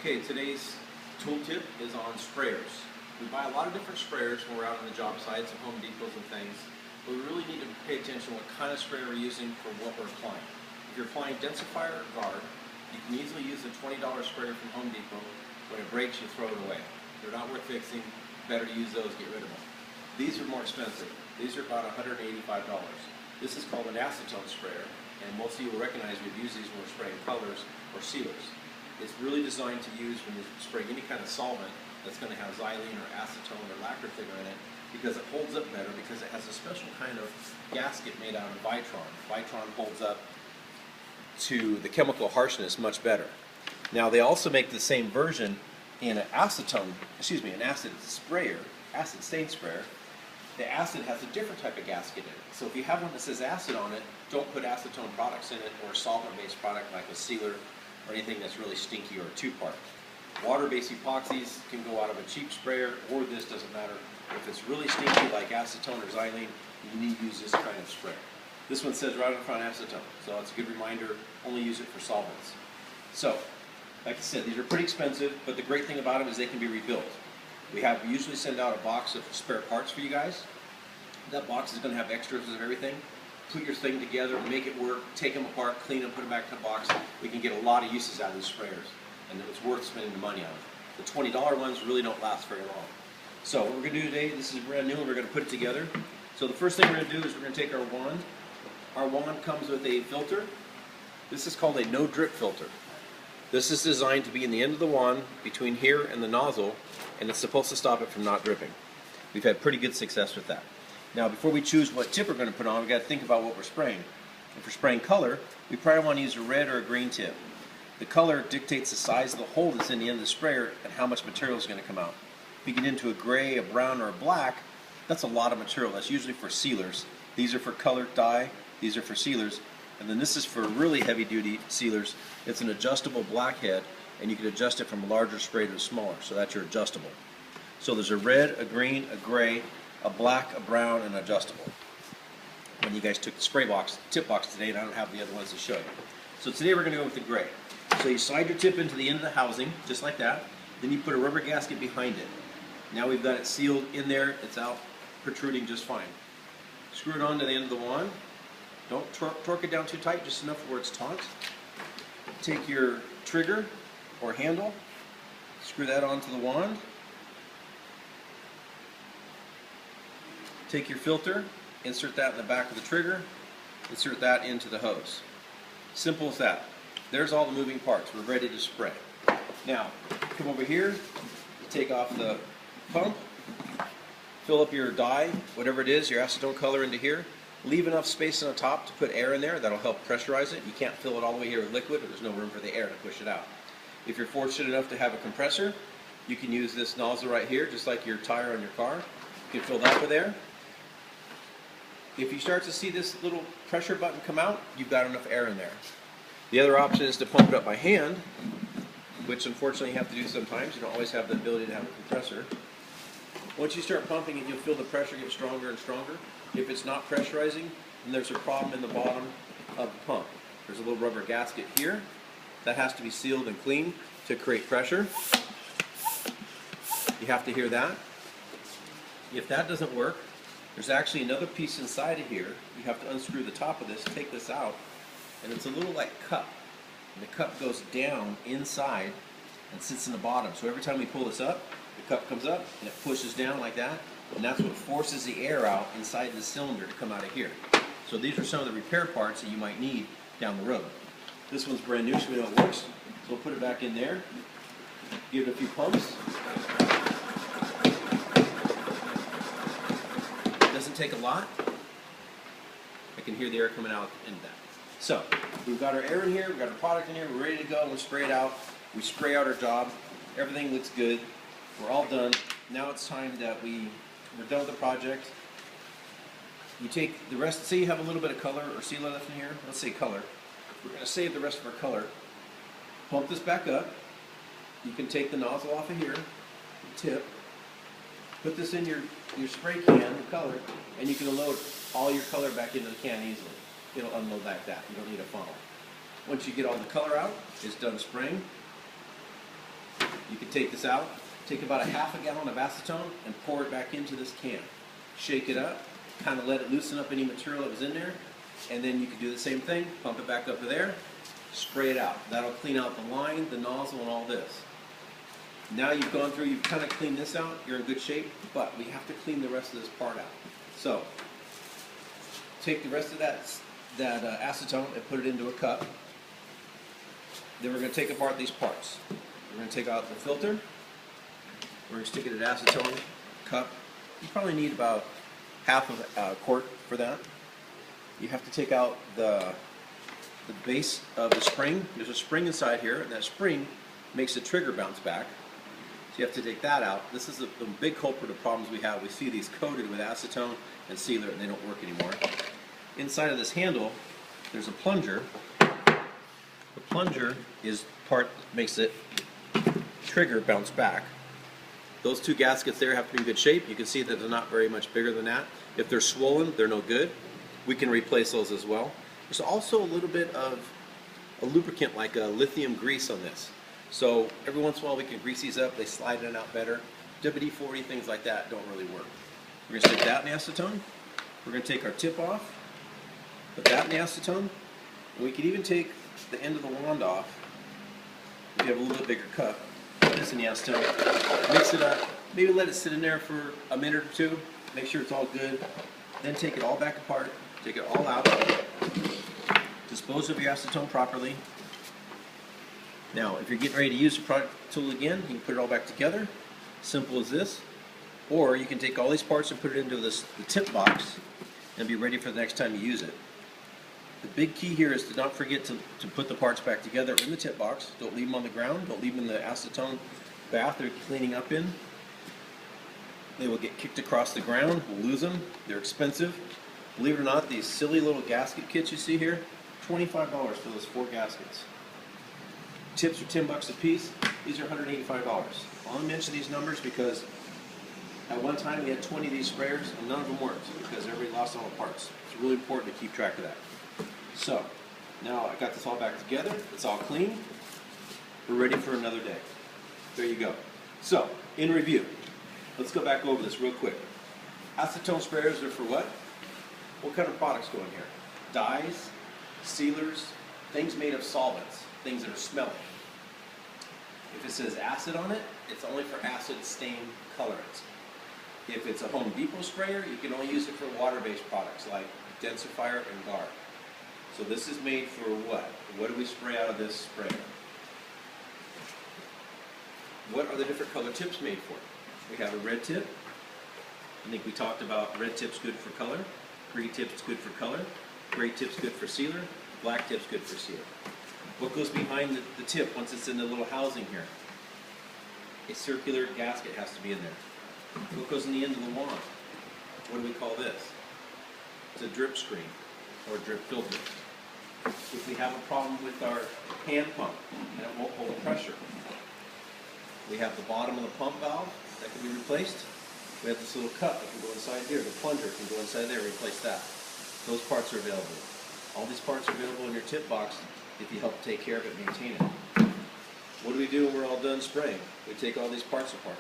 Okay, today's tool tip is on sprayers. We buy a lot of different sprayers when we're out on the job sites and Home Depots and things, but we really need to pay attention to what kind of sprayer we're using for what we're applying. If you're applying densifier or guard, you can easily use a $20 sprayer from Home Depot. When it breaks, you throw it away. They're not worth fixing. Better to use those, get rid of them. These are more expensive. These are about $185. This is called an acetone sprayer, and most of you will recognize we've used these when we're spraying colors or sealers. It's really designed to use when you're spraying any kind of solvent that's going to have xylene or acetone or lacquer thinner in it, because it holds up better, because it has a special kind of gasket made out of Vitron. Vitron holds up to the chemical harshness much better. Now they also make the same version in an an acid sprayer, acid stain sprayer. The acid has a different type of gasket in it. So if you have one that says acid on it, don't put acetone products in it or a solvent-based product like a sealer or anything that's really stinky or a two-part. Water-based epoxies can go out of a cheap sprayer, or this doesn't matter. If it's really stinky like acetone or xylene, you need to use this kind of sprayer. This one says right on front acetone, so it's a good reminder, only use it for solvents. So, like I said, these are pretty expensive, but the great thing about them is they can be rebuilt. We usually send out a box of spare parts for you guys. That box is going to have extras of everything. Put your thing together, make it work, take them apart, clean them, put them back in the box. We can get a lot of uses out of these sprayers, and it's worth spending the money on them. The $20 ones really don't last very long. So what we're going to do today, this is brand new, and we're going to put it together. So the first thing we're going to do is we're going to take our wand. Our wand comes with a filter. This is called a no-drip filter. This is designed to be in the end of the wand, between here and the nozzle, and it's supposed to stop it from not dripping. We've had pretty good success with that. Now, before we choose what tip we're going to put on, we've got to think about what we're spraying. If we're spraying color, we probably want to use a red or a green tip. The color dictates the size of the hole that's in the end of the sprayer and how much material is going to come out. If you get into a gray, a brown, or a black, that's a lot of material. That's usually for sealers. These are for color dye, these are for sealers, and then this is for really heavy-duty sealers. It's an adjustable blackhead, and you can adjust it from a larger spray to a smaller, so that's your adjustable. So there's a red, a green, a gray, a black, a brown, and adjustable. When you guys took the spray box, tip box today, and I don't have the other ones to show you. So today we're going to go with the gray. So you slide your tip into the end of the housing, just like that. Then you put a rubber gasket behind it. Now we've got it sealed in there. It's out, protruding just fine. Screw it on to the end of the wand. Don't torque it down too tight, just enough where it's taut. Take your trigger or handle, screw that onto the wand. Take your filter, insert that in the back of the trigger, insert that into the hose. Simple as that. There's all the moving parts. We're ready to spray. Now, come over here, take off the pump, fill up your dye, whatever it is, your acetone color into here. Leave enough space on the top to put air in there. That'll help pressurize it. You can't fill it all the way here with liquid, or there's no room for the air to push it out. If you're fortunate enough to have a compressor, you can use this nozzle right here, just like your tire on your car. You can fill that with air. If you start to see this little pressure button come out, you've got enough air in there. The other option is to pump it up by hand, which unfortunately you have to do sometimes. You don't always have the ability to have a compressor. Once you start pumping it, you'll feel the pressure get stronger and stronger. If it's not pressurizing, then there's a problem in the bottom of the pump. There's a little rubber gasket here. That has to be sealed and cleaned to create pressure. You have to hear that. If that doesn't work, there's actually another piece inside of here. You have to unscrew the top of this, take this out, and it's a little like cup. And the cup goes down inside and sits in the bottom. So every time we pull this up, the cup comes up and it pushes down like that, and that's what forces the air out inside the cylinder to come out of here. So these are some of the repair parts that you might need down the road. This one's brand new, so we know it works. So we'll put it back in there, give it a few pumps. Doesn't take a lot. I can hear the air coming out into that. So we've got our air in here, we've got our product in here, we're ready to go. We'll spray it out. We spray out our job. Everything looks good. We're all done. Now it's time that we're done with the project. You take the rest, say you have a little bit of color or sealer left in here, let's say color. We're going to save the rest of our color. Pump this back up. You can take the nozzle off of here, the tip, put this in your spray can, the color, and you can unload all your color back into the can easily. It'll unload like that. You don't need a funnel. Once you get all the color out, it's done spraying. You can take this out, take about a half a gallon of acetone and pour it back into this can. Shake it up, kind of let it loosen up any material that was in there, and then you can do the same thing, pump it back up to there, spray it out. That'll clean out the line, the nozzle, and all this. Now you've gone through, you've kind of cleaned this out, you're in good shape, but we have to clean the rest of this part out. So, take the rest of that acetone and put it into a cup. Then we're going to take apart these parts. We're going to take out the filter. We're going to stick it in an acetone cup. You probably need about half of a quart for that. You have to take out the base of the spring. There's a spring inside here, and that spring makes the trigger bounce back. So you have to take that out. This is the big culprit of problems we have. We see these coated with acetone and sealer, and they don't work anymore. Inside of this handle, there's a plunger. The plunger is part that makes it trigger bounce back. Those two gaskets there have to be in good shape. You can see that they're not very much bigger than that. If they're swollen, they're no good. We can replace those as well. There's also a little bit of a lubricant like a lithium grease on this. So every once in a while we can grease these up, they slide in and out better. WD-40, things like that don't really work. We're going to stick that in acetone. We're going to take our tip off, put that in acetone, and we can even take the end of the wand off. If you have a little bit bigger cup, put this in the acetone, mix it up, maybe let it sit in there for a minute or two, make sure it's all good, then take it all back apart, take it all out, dispose of your acetone properly. Now, if you're getting ready to use the product tool again, you can put it all back together. Simple as this. Or you can take all these parts and put it into the tip box and be ready for the next time you use it. The big key here is to not forget to put the parts back together in the tip box. Don't leave them on the ground. Don't leave them in the acetone bath they're cleaning up in. They will get kicked across the ground. We'll lose them. They're expensive. Believe it or not, these silly little gasket kits you see here, $25 for those 4 gaskets. Tips are $10 a piece. These are $185. I'll only mention these numbers because at one time we had 20 of these sprayers and none of them worked because everybody lost all the parts. It's really important to keep track of that. So, now I got this all back together. It's all clean. We're ready for another day. There you go. So, in review, let's go back over this real quick. Acetone sprayers are for what? What kind of products go in here? Dyes, sealers, things made of solvents, things that are smelly. If it says acid on it, it's only for acid stain colorants. If it's a Home Depot sprayer, you can only use it for water-based products like densifier and guard. So this is made for what? What do we spray out of this sprayer? What are the different color tips made for? We have a red tip. I think we talked about red tip's good for color, green tip's good for color, gray tip's good for sealer, black tip's good for sealer. What goes behind the tip once it's in the little housing here? A circular gasket has to be in there. What goes in the end of the wand? What do we call this? It's a drip screen or drip filter. If we have a problem with our hand pump and it won't hold pressure, we have the bottom of the pump valve that can be replaced. We have this little cup that can go inside here. The plunger can go inside there and replace that. Those parts are available. All these parts are available in your tip box if you help take care of it, maintain it. What do we do when we're all done spraying? We take all these parts apart.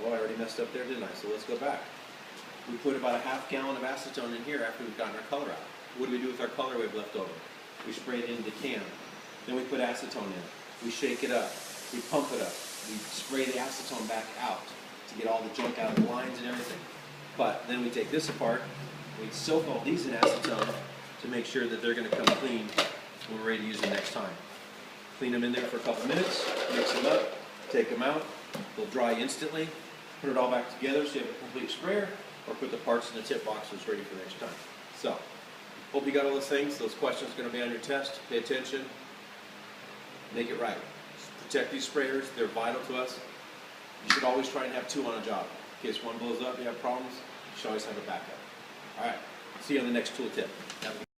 Well, I already messed up there, didn't I? So let's go back. We put about a half gallon of acetone in here after we've gotten our color out. What do we do with our color we've left over? We spray it into the can. Then we put acetone in it. We shake it up. We pump it up. We spray the acetone back out to get all the junk out of the lines and everything. But then we take this apart. We soak all these in acetone to make sure that they're going to come clean when we're ready to use them next time. Clean them in there for a couple minutes, mix them up, take them out. They'll dry instantly. Put it all back together so you have a complete sprayer, or put the parts in the tip box so it's ready for next time. So, hope you got all those things. Those questions are going to be on your test. Pay attention. Make it right. Protect these sprayers. They're vital to us. You should always try and have 2 on a job. In case one blows up, you have problems, you should always have a backup. All right. See you on the next tool tip. Have a